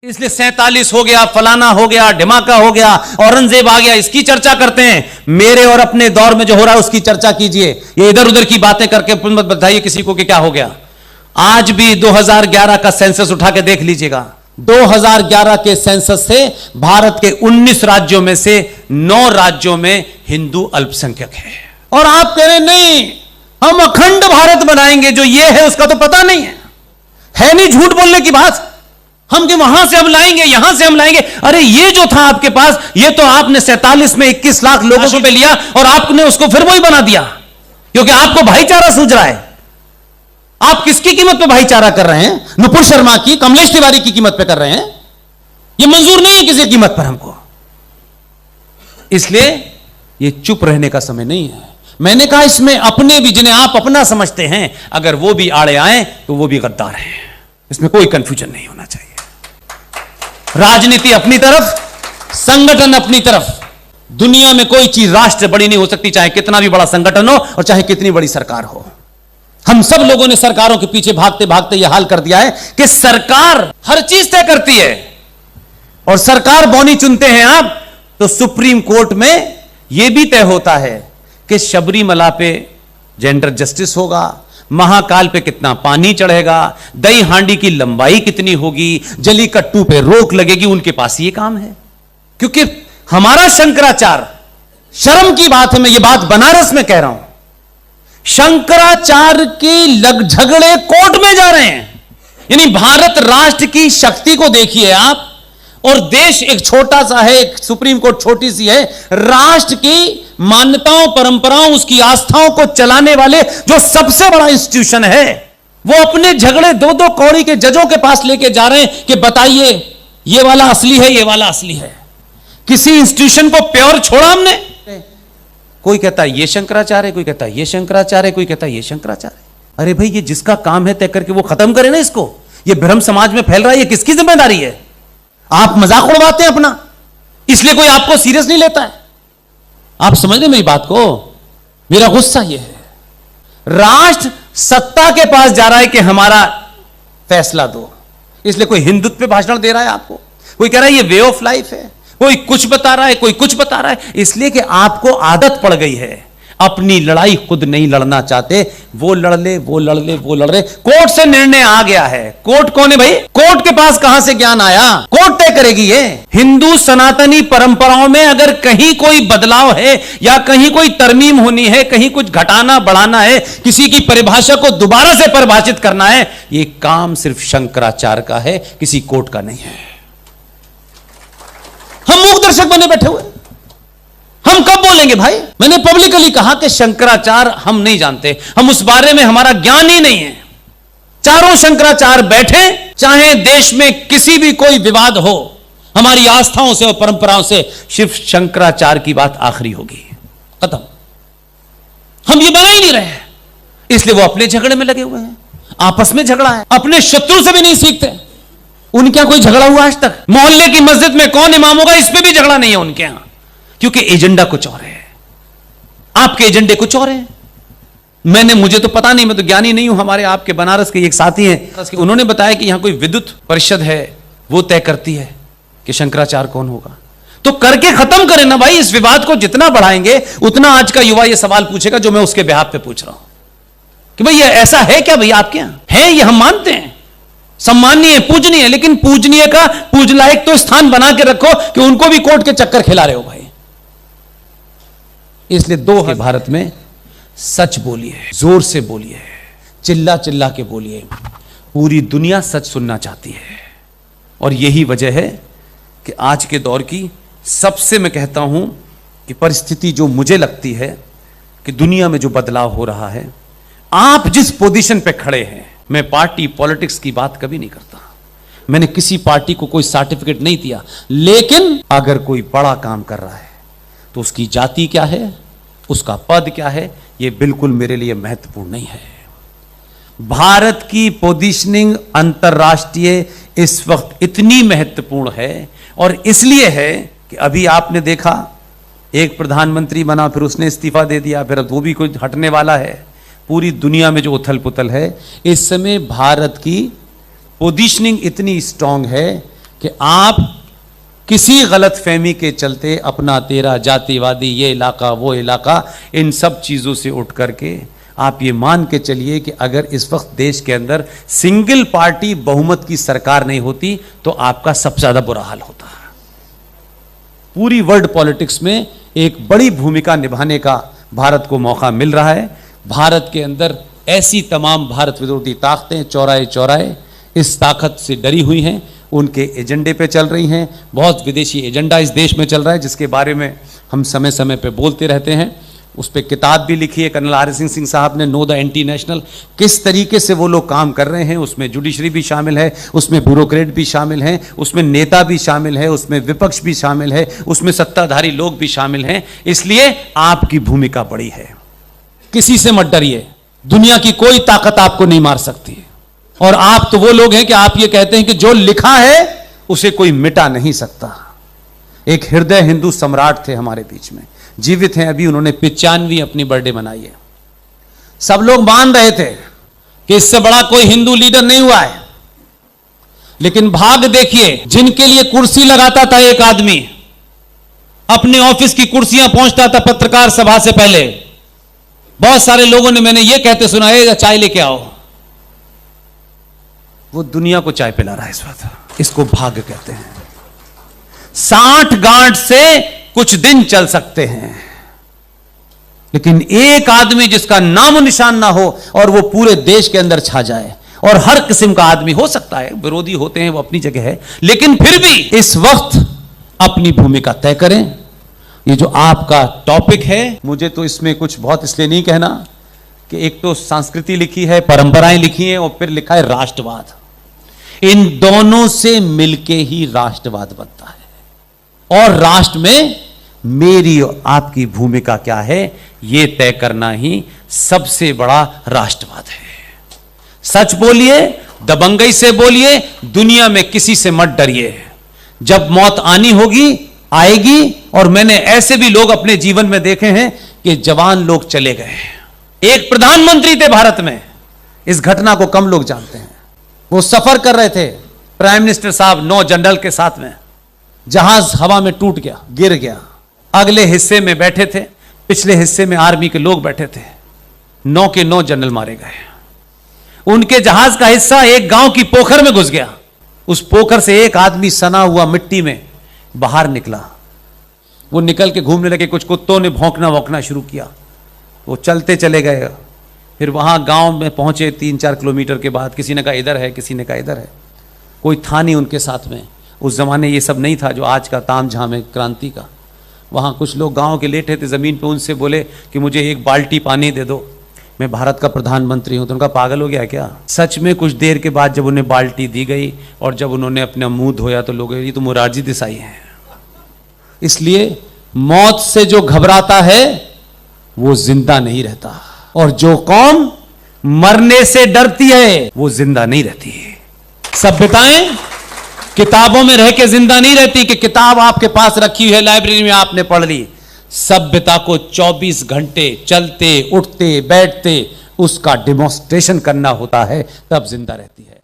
इसलिए 47 हो गया, फलाना हो गया, ढिमाका हो गया, औरंगजेब आ गया, इसकी चर्चा करते हैं। मेरे और अपने दौर में जो हो रहा है उसकी चर्चा कीजिए। ये इधर उधर की बातें करके मत बताइए किसी को कि क्या हो गया। आज भी 2011 का सेंसस उठा के देख लीजिएगा। 2011 के सेंसस से भारत के 19 राज्यों में से 9 राज्यों में हिंदू अल्पसंख्यक है। और आप कह रहे नहीं हम अखंड भारत बनाएंगे, जो ये है उसका तो पता नहीं है नहीं झूठ बोलने की बात। हम कि वहां से हम लाएंगे, यहां से हम लाएंगे। अरे ये जो था आपके पास, ये तो आपने 47 में 21 लाख लोगों को पे लिया और आपने उसको फिर वही बना दिया, क्योंकि आपको भाईचारा सूझ रहा है। आप किसकी कीमत पे भाईचारा कर रहे हैं? नुपुर शर्मा की, कमलेश तिवारी की कीमत पे कर रहे हैं। ये मंजूर नहीं है किसी कीमत पर हमको। इसलिए ये चुप रहने का समय नहीं है। मैंने कहा इसमें अपने भी, जिन्हें आप अपना समझते हैं, अगर वो भी आड़े आए तो वो भी गद्दार हैं। इसमें कोई कंफ्यूजन नहीं होना चाहिए। राजनीति अपनी तरफ, संगठन अपनी तरफ। दुनिया में कोई चीज राष्ट्र बड़ी नहीं हो सकती, चाहे कितना भी बड़ा संगठन हो और चाहे कितनी बड़ी सरकार हो। हम सब लोगों ने सरकारों के पीछे भागते भागते यह हाल कर दिया है कि सरकार हर चीज तय करती है और सरकार बौनी चुनते हैं आप, तो सुप्रीम कोर्ट में यह भी तय होता है कि शबरीमला पे जेंडर जस्टिस होगा, महाकाल पे कितना पानी चढ़ेगा, दही हांडी की लंबाई कितनी होगी, जली कट्टू पे रोक लगेगी। उनके पास ये काम है, क्योंकि हमारा शंकराचार्य, शर्म की बात है, मैं ये बात बनारस में कह रहा हूं, शंकराचार्य के झगड़े कोर्ट में जा रहे हैं। यानी भारत राष्ट्र की शक्ति को देखिए आप, और देश एक छोटा सा है, एक सुप्रीम कोर्ट छोटी सी है। राष्ट्र की मान्यताओं, परंपराओं, उसकी आस्थाओं को चलाने वाले जो सबसे बड़ा इंस्टीट्यूशन है, वो अपने झगड़े 2-2 कौड़ी के जजों के पास लेके जा रहे हैं कि बताइए ये वाला असली है, ये वाला असली है। किसी इंस्टीट्यूशन को प्योर छोड़ा हमने? कोई कहता है ये शंकराचार्य, कोई कहता है ये शंकराचार्य, कोई कहता है ये शंकराचार्य। अरे भाई, ये जिसका काम है तय करके वो खत्म करे ना इसको। ये भ्रम समाज में फैल रहा है, ये किसकी जिम्मेदारी है? आप मजाक उड़वाते हैं अपना, इसलिए कोई आपको सीरियस नहीं लेता है। आप समझ रहे मेरी बात को? मेरा गुस्सा यह है, राष्ट्र सत्ता के पास जा रहा है कि हमारा फैसला दो, इसलिए कोई हिंदुत्व पे भाषण दे रहा है आपको, कोई कह रहा है ये वे ऑफ लाइफ है, कोई कुछ बता रहा है, कोई कुछ बता रहा है। इसलिए कि आपको आदत पड़ गई है, अपनी लड़ाई खुद नहीं लड़ना चाहते, वो लड़ ले, वो लड़ ले, वो लड़ रहे। कोर्ट से निर्णय आ गया है। कोर्ट कौन है भाई? कोर्ट के पास कहां से ज्ञान आया? कोर्ट तय करेगी ये। हिंदू सनातनी परंपराओं में अगर कहीं कोई बदलाव है या कहीं कोई तरमीम होनी है, कहीं कुछ घटाना बढ़ाना है, किसी की परिभाषा को दोबारा से परिभाषित करना है, ये काम सिर्फ शंकराचार्य का है, किसी कोर्ट का नहीं है। हम मूक दर्शक बने बैठे हुए, हम कब बोलेंगे भाई? मैंने पब्लिकली कहा कि शंकराचार्य हम नहीं जानते, हम उस बारे में हमारा ज्ञान ही नहीं है। चारों शंकराचार्य बैठे, चाहे देश में किसी भी कोई विवाद हो, हमारी आस्थाओं से और परंपराओं से सिर्फ शंकराचार्य की बात आखिरी होगी, खत्म। हम ये बना ही नहीं रहे, इसलिए वो अपने झगड़े में लगे हुए हैं। आपस में झगड़ा है, अपने शत्रु से भी नहीं सीखते। उनके यहां कोई झगड़ा हुआ आज तक? मोहल्ले की मस्जिद में कौन इमाम होगा, इस पे भी झगड़ा नहीं है उनके यहां, क्योंकि एजेंडा कुछ और है, आपके एजेंडे कुछ और है। मुझे तो पता नहीं, मैं तो ज्ञानी नहीं हूं। हमारे आपके बनारस के एक साथी हैं, उन्होंने बताया कि यहां कोई विद्युत परिषद है, वो तय करती है कि शंकराचार्य कौन होगा। तो करके खत्म करें ना भाई। इस विवाद को जितना बढ़ाएंगे उतना आज का युवा ये सवाल पूछेगा जो मैं उसके बिहाफ पे पूछ रहा हूं कि भाई ये ऐसा है क्या? भाई आपके यहां है, ये हम मानते हैं, सम्माननीय, पूजनीय, लेकिन पूजनीय का पूजलायक तो स्थान बना के रखो कि उनको भी कोर्ट के चक्कर खिला रहे हो भाई। इसलिए भारत में सच बोलिए, जोर से बोलिए, चिल्ला चिल्ला के बोलिए। पूरी दुनिया सच सुनना चाहती है, और यही वजह है कि आज के दौर की सबसे, मैं कहता हूं कि परिस्थिति जो मुझे लगती है कि दुनिया में जो बदलाव हो रहा है, आप जिस पोजीशन पे खड़े हैं, मैं पार्टी पॉलिटिक्स की बात कभी नहीं करता, मैंने किसी पार्टी को कोई सर्टिफिकेट नहीं दिया, लेकिन अगर कोई बड़ा काम कर रहा है तो उसकी जाति क्या है, उसका पद क्या है, यह बिल्कुल मेरे लिए महत्वपूर्ण नहीं है। भारत की पोजीशनिंग अंतरराष्ट्रीय इस वक्त इतनी महत्वपूर्ण है, और इसलिए है कि अभी आपने देखा एक प्रधानमंत्री बना, फिर उसने इस्तीफा दे दिया, फिर वो भी कोई हटने वाला है। पूरी दुनिया में जो उथल पुथल है, इस समय भारत की पोजीशनिंग इतनी स्ट्रांग है कि आप किसी गलत फहमी के चलते अपना तेरा जातिवादी ये इलाका वो इलाका इन सब चीजों से उठ करके आप ये मान के चलिए कि अगर इस वक्त देश के अंदर सिंगल पार्टी बहुमत की सरकार नहीं होती तो आपका सबसे ज्यादा बुरा हाल होता है। पूरी वर्ल्ड पॉलिटिक्स में एक बड़ी भूमिका निभाने का भारत को मौका मिल रहा है। भारत के अंदर ऐसी तमाम भारत विरोधी ताकतें चौराहे चौराहे इस ताकत से डरी हुई हैं, उनके एजेंडे पे चल रही हैं। बहुत विदेशी एजेंडा इस देश में चल रहा है जिसके बारे में हम समय समय पे बोलते रहते हैं। उस पर किताब भी लिखी है कर्नल आर एस सिंह साहब ने, नो द एंटी नेशनल। किस तरीके से वो लोग काम कर रहे हैं, उसमें जुडिशरी भी शामिल है, उसमें ब्यूरोक्रेट भी शामिल हैं, उसमें नेता भी शामिल है, उसमें विपक्ष भी शामिल है, उसमें सत्ताधारी लोग भी शामिल हैं। इसलिए आपकी भूमिका बड़ी है, किसी से मत डरिए, दुनिया की कोई ताकत आपको नहीं मार सकती। और आप तो वो लोग हैं कि आप ये कहते हैं कि जो लिखा है उसे कोई मिटा नहीं सकता। एक हृदय हिंदू सम्राट थे हमारे बीच में, जीवित हैं अभी, उन्होंने 95वीं अपनी बर्थडे मनाई है। सब लोग मान रहे थे कि इससे बड़ा कोई हिंदू लीडर नहीं हुआ है, लेकिन भाग देखिए, जिनके लिए कुर्सी लगाता था एक आदमी, अपने ऑफिस की कुर्सियां पहुंचता था पत्रकार सभा से पहले, बहुत सारे लोगों ने मैंने ये कहते सुना है चाय लेके आओ, वो दुनिया को चाय पिला रहा है इस वक्त। इसको भाग्य कहते हैं। 60 गांठ से कुछ दिन चल सकते हैं, लेकिन एक आदमी जिसका नामो निशान ना हो और वो पूरे देश के अंदर छा जाए, और हर किस्म का आदमी हो सकता है, विरोधी होते हैं वो अपनी जगह है, लेकिन फिर भी इस वक्त अपनी भूमिका तय करें। ये जो आपका टॉपिक है, मुझे तो इसमें कुछ बहुत इसलिए नहीं कहना कि एक तो संस्कृति लिखी है, परंपराएं लिखी हैं, और फिर लिखा है राष्ट्रवाद। इन दोनों से मिलके ही राष्ट्रवाद बनता है। और राष्ट्र में मेरी और आपकी भूमिका क्या है, यह तय करना ही सबसे बड़ा राष्ट्रवाद है। सच बोलिए, दबंगई से बोलिए, दुनिया में किसी से मत डरिए। जब मौत आनी होगी आएगी, और मैंने ऐसे भी लोग अपने जीवन में देखे हैं कि जवान लोग चले गए। एक प्रधानमंत्री थे भारत में, इस घटना को कम लोग जानते हैं। वो सफर कर रहे थे प्राइम मिनिस्टर साहब 9 जनरल के साथ में, जहाज हवा में टूट गया, गिर गया। अगले हिस्से में बैठे थे, पिछले हिस्से में आर्मी के लोग बैठे थे। 9 के 9 जनरल मारे गए। उनके जहाज का हिस्सा एक गांव की पोखर में घुस गया। उस पोखर से एक आदमी सना हुआ मिट्टी में बाहर निकला। वो निकल के घूमने लगे, कुछ कुत्तों ने भौंकना वौंकना शुरू किया। वो चलते चले गए, फिर वहां गांव में पहुंचे 3-4 किलोमीटर के बाद। किसी ने कहा इधर है, किसी ने कहा इधर है, कोई था नहीं उनके साथ में। उस जमाने ये सब नहीं था जो आज का ताम झाम है क्रांति का। वहाँ कुछ लोग गांव के लेटे थे ज़मीन पे, उनसे बोले कि मुझे एक बाल्टी पानी दे दो, मैं भारत का प्रधानमंत्री हूँ। तो उनका पागल हो गया क्या? सच में कुछ देर के बाद जब उन्हें बाल्टी दी गई और जब उन्होंने अपना मुंह धोया तो लोग ये तो मोरारजी देसाई हैं। इसलिए मौत से जो घबराता है वो जिंदा नहीं रहता, और जो कौम मरने से डरती है वो जिंदा नहीं रहती है। सभ्यताएं किताबों में रह के जिंदा नहीं रहती कि किताब आपके पास रखी है लाइब्रेरी में आपने पढ़ ली। सभ्यता को 24 घंटे चलते उठते बैठते उसका डेमोन्स्ट्रेशन करना होता है, तब जिंदा रहती है।